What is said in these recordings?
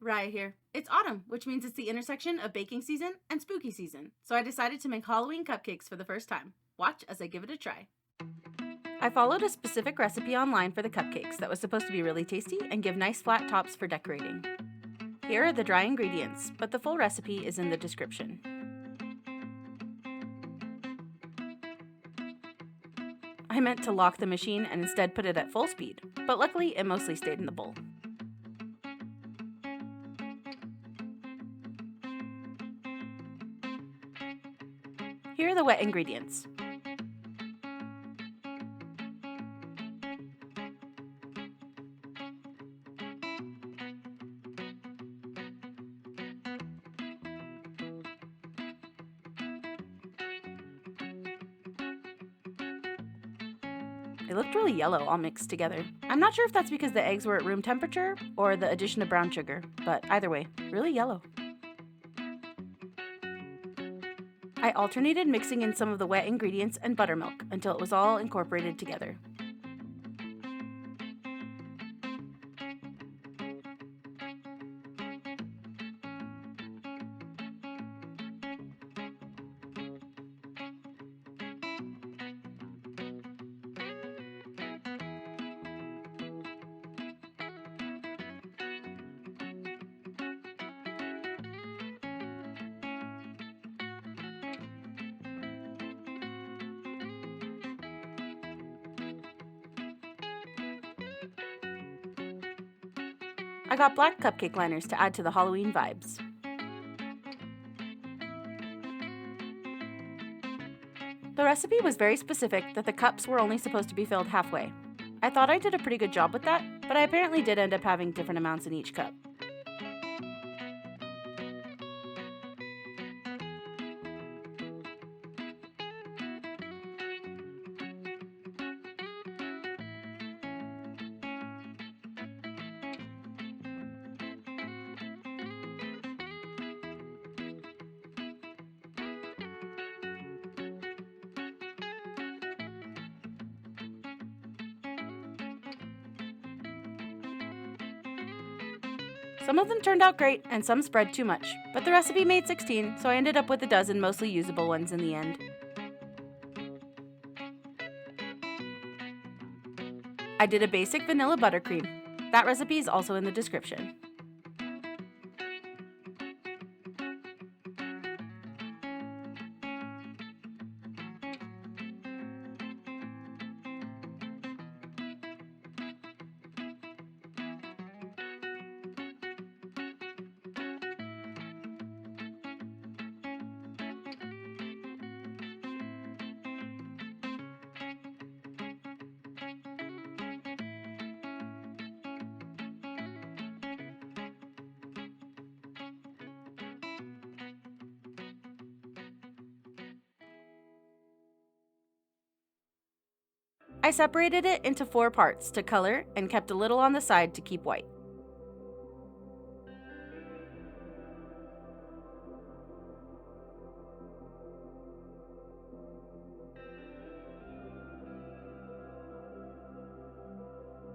Rye here. It's autumn, which means it's the intersection of baking season and spooky season, so I decided to make Halloween cupcakes for the first time. Watch as I give it a try. I followed a specific recipe online for the cupcakes that was supposed to be really tasty and give nice flat tops for decorating. Here are the dry ingredients, but the full recipe is in the description. I meant to lock the machine and instead put it at full speed, but luckily it mostly stayed in the bowl. Here are the wet ingredients. They looked really yellow all mixed together. I'm not sure if that's because the eggs were at room temperature or the addition of brown sugar, but either way, really yellow. I alternated mixing in some of the wet ingredients and buttermilk until it was all incorporated together. I got black cupcake liners to add to the Halloween vibes. The recipe was very specific that the cups were only supposed to be filled halfway. I thought I did a pretty good job with that, but I apparently did end up having different amounts in each cup. Some of them turned out great and some spread too much, but the recipe made 16, so I ended up with a dozen mostly usable ones in the end. I did a basic vanilla buttercream. That recipe is also in the description. I separated it into 4 parts to color and kept a little on the side to keep white.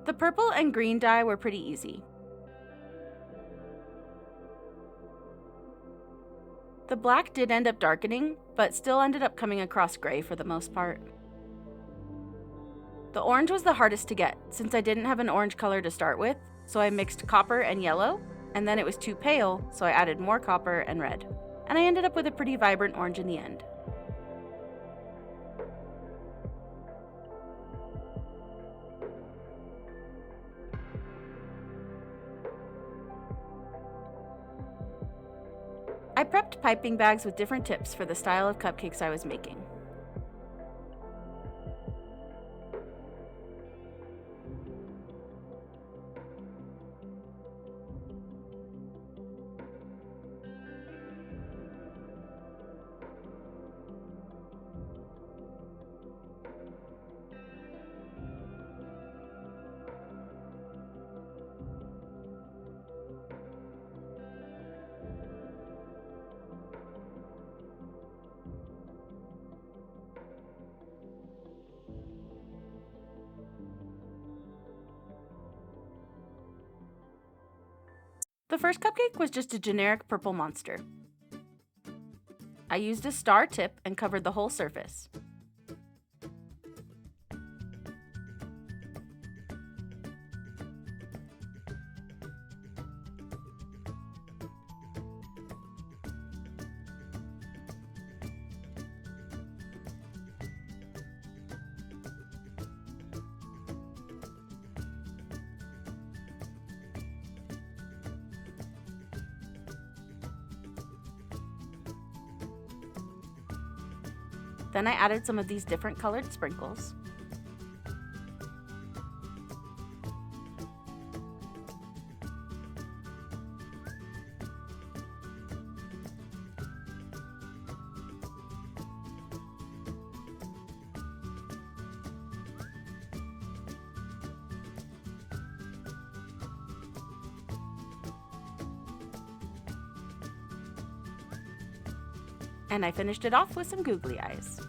The purple and green dye were pretty easy. The black did end up darkening, but still ended up coming across gray for the most part. The orange was the hardest to get, since I didn't have an orange color to start with, so I mixed copper and yellow, and then it was too pale, so I added more copper and red. And I ended up with a pretty vibrant orange in the end. I prepped piping bags with different tips for the style of cupcakes I was making. The first cupcake was just a generic purple monster. I used a star tip and covered the whole surface. Then I added some of these different colored sprinkles. And I finished it off with some googly eyes.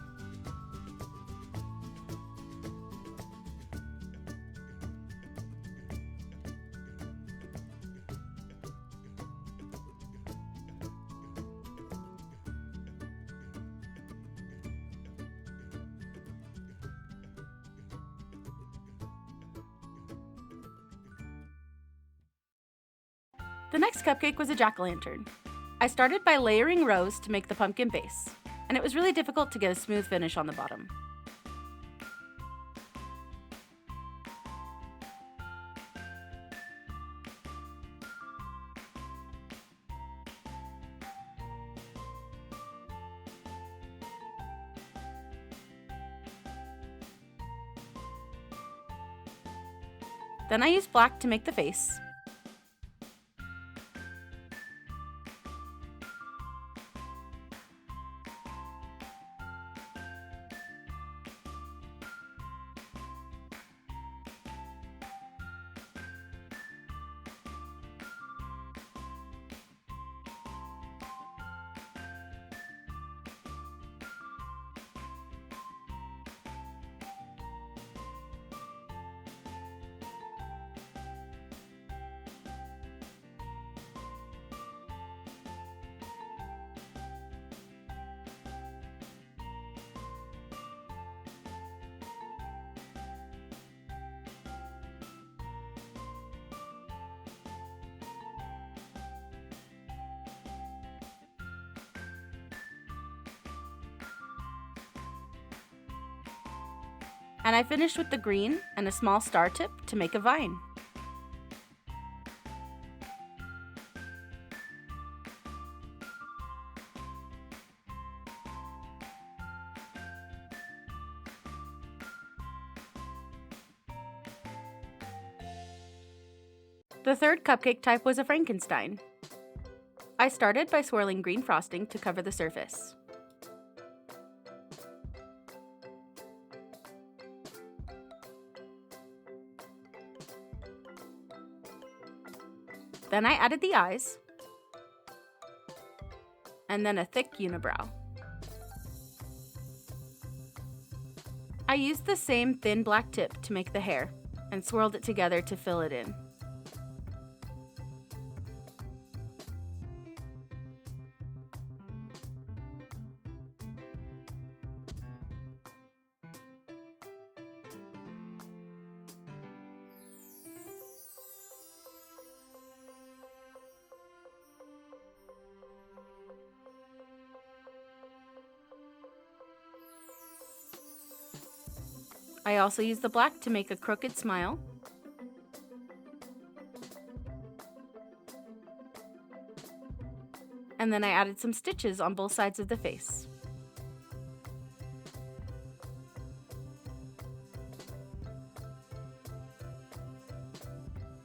The next cupcake was a jack-o'-lantern. I started by layering rows to make the pumpkin base, and it was really difficult to get a smooth finish on the bottom. Then I used black to make the face. And I finished with the green and a small star tip to make a vine. The third cupcake type was a Frankenstein. I started by swirling green frosting to cover the surface. Then I added the eyes, and then a thick unibrow. I used the same thin black tip to make the hair, and swirled it together to fill it in. I also used the black to make a crooked smile. And then I added some stitches on both sides of the face.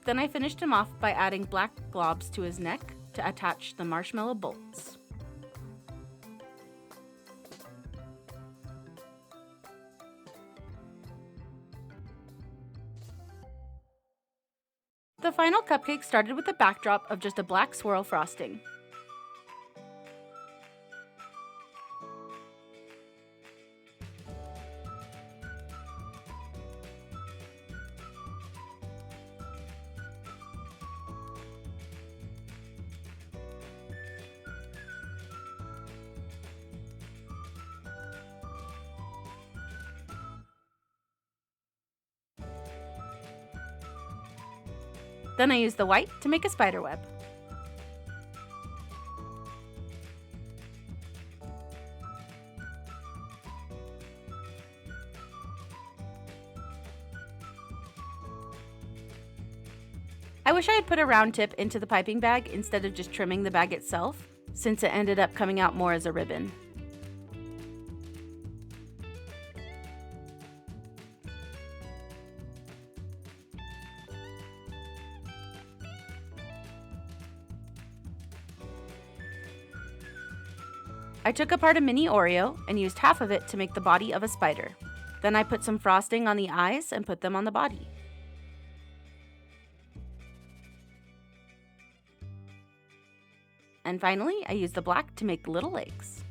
Then I finished him off by adding black globs to his neck to attach the marshmallow bolts. The final cupcake started with a backdrop of just a black swirl frosting. Then I used the white to make a spider web. I wish I had put a round tip into the piping bag instead of just trimming the bag itself, since it ended up coming out more as a ribbon. I took apart a mini Oreo and used half of it to make the body of a spider. Then I put some frosting on the eyes and put them on the body. And finally, I used the black to make little legs.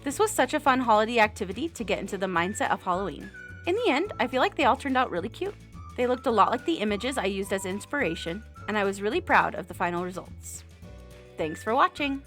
This was such a fun holiday activity to get into the mindset of Halloween. In the end, I feel like they all turned out really cute. They looked a lot like the images I used as inspiration, and I was really proud of the final results. Thanks for watching!